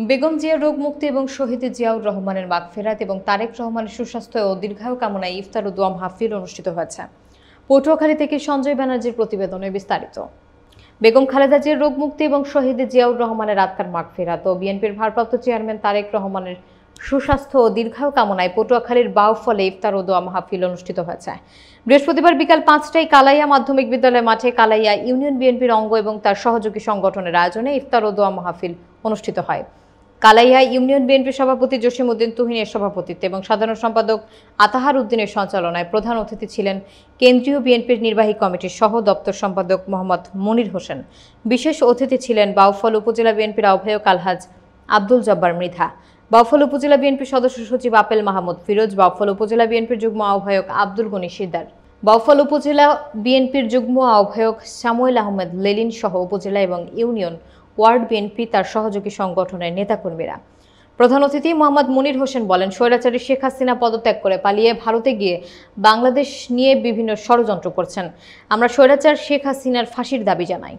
বেগম জিয়ার রোগ মুক্তি এবং শহীদ জিয়াউর রহমানের মাগফিরাত এবং তারেক রহমানের সুস্বাস্থ্য ও দীর্ঘায়ু কামনায় ইফতার ও দোয়া মাহফিল অনুষ্ঠিত হয়েছে। পটুয়াখালী থেকে সঞ্জয় ব্যানার্জির প্রতিবেদনে বিস্তারিত। বেগম খালেদা জিয়ার রোগ মুক্তি এবং শহীদ জিয়াউর রহমানের আত্মার মাগফিরাত ও বিএনপির ভারপ্রাপ্ত চেয়ারম্যান তারেক রহমানের সুস্বাস্থ্য ও দীর্ঘায়ু কামনায় পটুয়াখালীর বাউফলে ইফতার ও দোয়া মাহফিল অনুষ্ঠিত হয়েছে। বৃহস্পতিবার বিকাল ৫টায় কালাইয়া মাধ্যমিক বিদ্যালয় মাঠে কালাইয়া ইউনিয়ন বিএনপির অঙ্গ এবং তার সহযোগী সংগঠনের আয়োজনে ইফতার ও দোয়া মাহফিল অনুষ্ঠিত হয়। কালাইয়া ইউনিয়ন বিএনপির সভাপতি জসিমউদ্দিন তুহিনের সভাপতিত্বে এবং সাধারণ সম্পাদক আতাহার উদ্দিনের সঞ্চালনায় প্রধান অতিথি ছিলেন কেন্দ্রীয় বিএনপির নির্বাহী কমিটির সহ দপ্তর সম্পাদক মোহাম্মদ মনির হোসেন। বিশেষ অতিথি ছিলেন বাউফল উপজেলা বিএনপির আহ্বায়ক আলহাজ আব্দুল জব্বার মৃধা, বাউফল উপজেলা বিএনপির সদস্য সচিব আপেল মাহমুদ ফিরোজ, বাউফল উপজেলা বিএনপির যুগ্ম আহ্বায়ক আব্দুল গনি শিকদার, বাউফল উপজেলা বিএনপির যুগ্ম আহ্বায়ক সামুয়েল আহমেদ লেলিন সহ উপজেলা এবং ইউনিয়ন ওয়ার্ড বিএনপি তার সহযোগী সংগঠনের নেতাকর্মীরা। প্রধান অতিথি মোহাম্মদ মনির হোসেন বলেন, স্বৈরাচারী শেখ হাসিনা পদত্যাগ করে পালিয়ে ভারতে গিয়ে বাংলাদেশ নিয়ে বিভিন্ন ষড়যন্ত্র করছেন। আমরা স্বৈরাচার শেখ হাসিনার ফাঁসির দাবি জানাই।